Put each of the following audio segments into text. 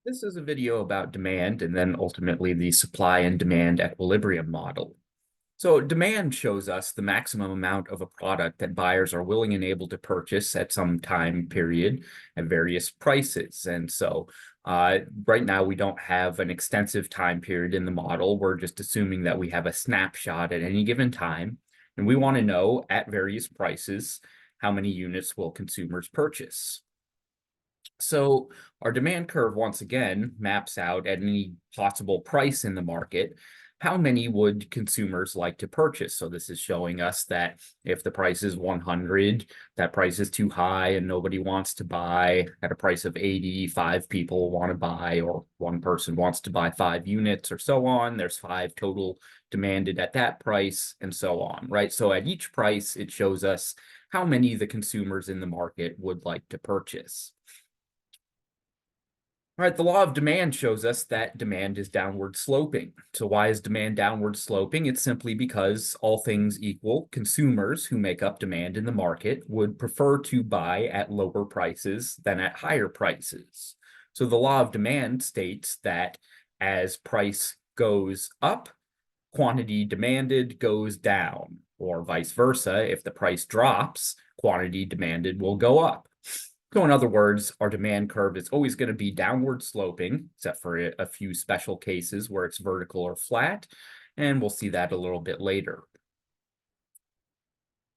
This is a video about demand and then ultimately the supply and demand equilibrium model. So demand shows us the maximum amount of a product that buyers are willing and able to purchase at some time period at various prices. And so right now we don't have an extensive time period in the model. We're just assuming that we have a snapshot at any given time. And we want to know at various prices, how many units will consumers purchase? So our demand curve, once again, maps out at any possible price in the market, how many would consumers like to purchase? So this is showing us that if the price is 100, that price is too high and nobody wants to buy. At a price of 80, 5 people want to buy, or one person wants to buy 5 units or so on. There's 5 total demanded at that price and so on, right? So at each price, it shows us how many the consumers in the market would like to purchase. All right, the law of demand shows us that demand is downward sloping. So why is demand downward sloping? It's simply because all things equal, consumers who make up demand in the market would prefer to buy at lower prices than at higher prices. So the law of demand states that as price goes up, quantity demanded goes down, or vice versa. If the price drops, quantity demanded will go up. So in other words, our demand curve is always going to be downward sloping, except for a few special cases where it's vertical or flat, and we'll see that a little bit later.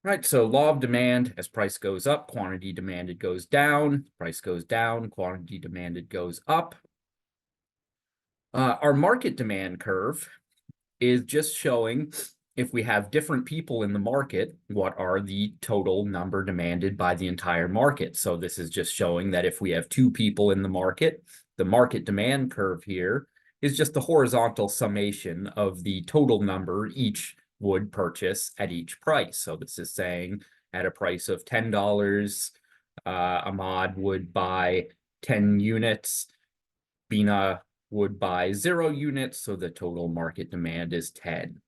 Right, so law of demand, as price goes up, quantity demanded goes down, price goes down, quantity demanded goes up. Our market demand curve is just showing if we have different people in the market, what are the total number demanded by the entire market? So this is just showing that if we have 2 people in the market demand curve here is just the horizontal summation of the total number each would purchase at each price. So this is saying at a price of $10, Ahmad would buy 10 units, Bina would buy 0 units, so the total market demand is 10.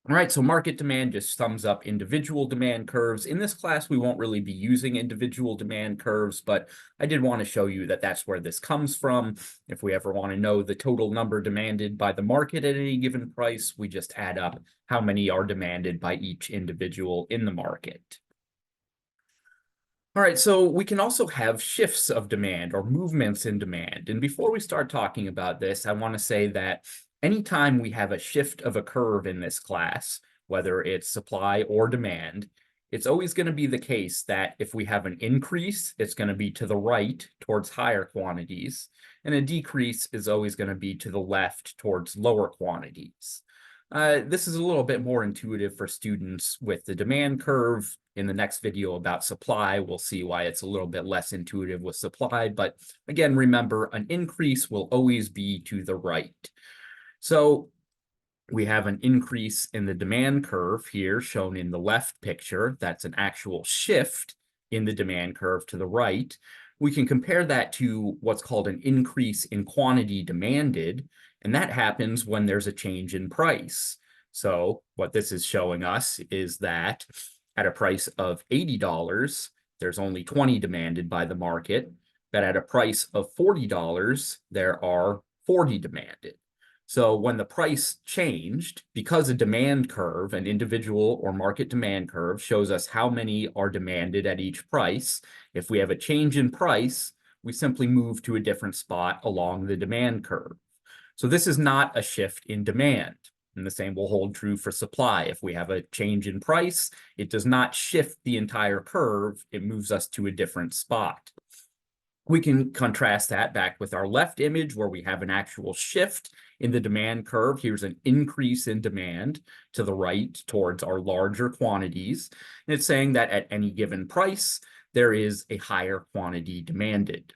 All right, so market demand just sums up individual demand curves. In this class, we won't really be using individual demand curves, but I did want to show you that that's where this comes from. If we ever want to know the total number demanded by the market at any given price, we just add up how many are demanded by each individual in the market. All right, so we can also have shifts of demand or movements in demand. And before we start talking about this, I want to say that anytime we have a shift of a curve in this class, whether it's supply or demand, it's always going to be the case that if we have an increase, it's going to be to the right towards higher quantities, and a decrease is always going to be to the left towards lower quantities. This is a little bit more intuitive for students with the demand curve. In the next video about supply, we'll see why it's a little bit less intuitive with supply. But again, remember, an increase will always be to the right. So we have an increase in the demand curve here shown in the left picture. That's an actual shift in the demand curve to the right. We can compare that to what's called an increase in quantity demanded, and that happens when there's a change in price. So what this is showing us is that at a price of $80, there's only 20 demanded by the market, but at a price of $40, there are 40 demanded. So when the price changed, because a demand curve, an individual or market demand curve, shows us how many are demanded at each price, if we have a change in price, we simply move to a different spot along the demand curve. So this is not a shift in demand. And the same will hold true for supply. If we have a change in price, it does not shift the entire curve. It moves us to a different spot. We can contrast that back with our left image where we have an actual shift in the demand curve. Here's an increase in demand to the right towards our larger quantities. And it's saying that at any given price, there is a higher quantity demanded.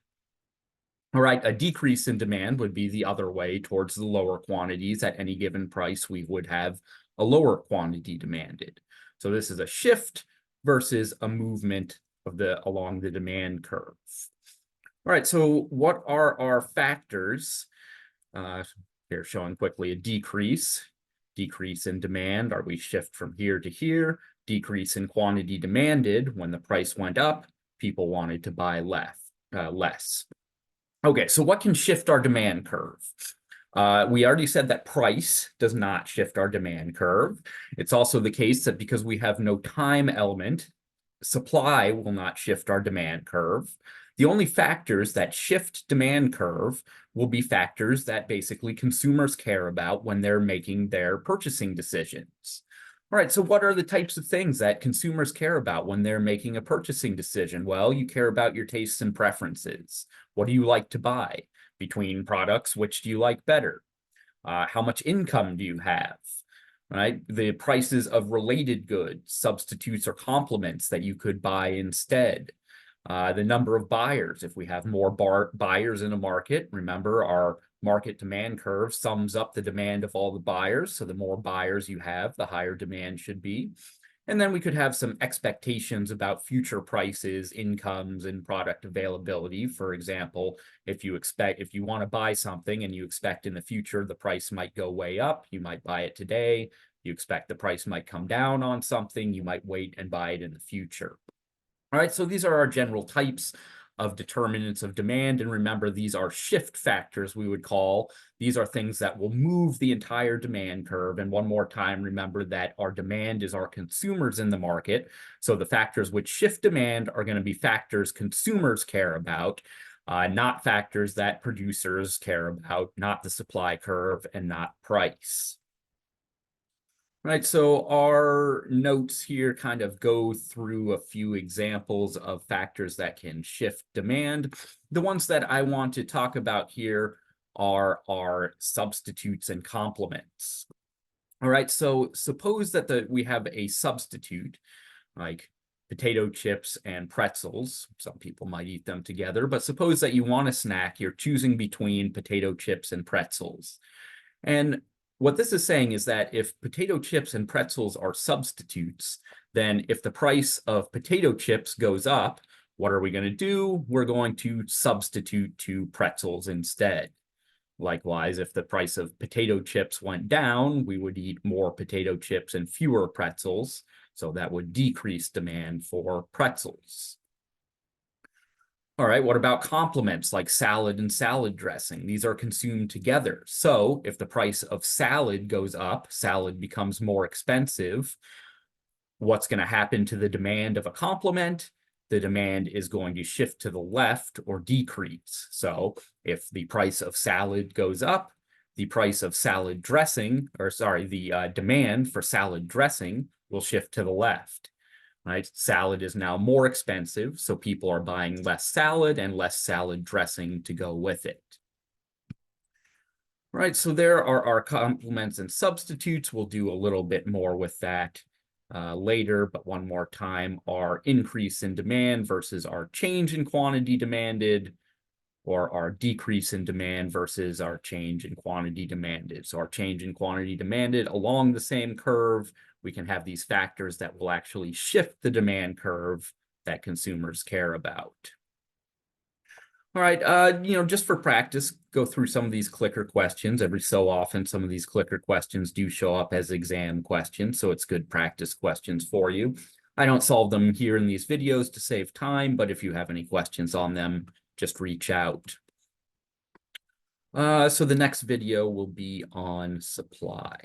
All right, a decrease in demand would be the other way towards the lower quantities. At any given price, we would have a lower quantity demanded. So this is a shift versus a movement of along the demand curve. All right, so what are our factors? Here showing quickly a decrease in demand, or we shift from here to here, decrease in quantity demanded. When the price went up, people wanted to buy less. Okay, so what can shift our demand curve? We already said that price does not shift our demand curve. It's also the case that because we have no time element, supply will not shift our demand curve. The only factors that shift demand curve will be factors that basically consumers care about when they're making their purchasing decisions. All right, so what are the types of things that consumers care about when they're making a purchasing decision? Well, you care about your tastes and preferences. What do you like to buy? Between products, which do you like better? How much income do you have? Right? The prices of related goods, substitutes or complements that you could buy instead. The number of buyers. If we have more buyers in a market, remember our market demand curve sums up the demand of all the buyers. So the more buyers you have, the higher demand should be. And then we could have some expectations about future prices, incomes, and product availability. For example, if you want to buy something and you expect in the future the price might go way up, you might buy it today. You expect the price might come down on something, you might wait and buy it in the future. All right, so these are our general types of determinants of demand. And remember, these are shift factors, we would call. These are things that will move the entire demand curve. And one more time, remember that our demand is our consumers in the market. So the factors which shift demand are going to be factors consumers care about, not factors that producers care about, not the supply curve and not price. Right, so our notes here kind of go through a few examples of factors that can shift demand. The ones that I want to talk about here are our substitutes and complements. All right, so suppose that we have a substitute like potato chips and pretzels. Some people might eat them together, but suppose that you want a snack, you're choosing between potato chips and pretzels. And what this is saying is that if potato chips and pretzels are substitutes, then if the price of potato chips goes up, what are we going to do? We're going to substitute to pretzels instead. Likewise, if the price of potato chips went down, we would eat more potato chips and fewer pretzels. So that would decrease demand for pretzels. All right, what about complements like salad and salad dressing? These are consumed together. So if the price of salad goes up, salad becomes more expensive. What's going to happen to the demand of a complement? The demand is going to shift to the left or decrease. So if the price of salad goes up, the price of salad dressing, the demand for salad dressing will shift to the left. Right? Salad is now more expensive, so people are buying less salad and less salad dressing to go with it. Right, so there are our complements and substitutes. We'll do a little bit more with that later, but one more time, our increase in demand versus our change in quantity demanded, or our decrease in demand versus our change in quantity demanded. So our change in quantity demanded along the same curve, we can have these factors that will actually shift the demand curve that consumers care about. All right, just for practice, go through some of these clicker questions. Every so often, some of these clicker questions do show up as exam questions, so it's good practice questions for you. I don't solve them here in these videos to save time, but if you have any questions on them, just reach out. So the next video will be on supply.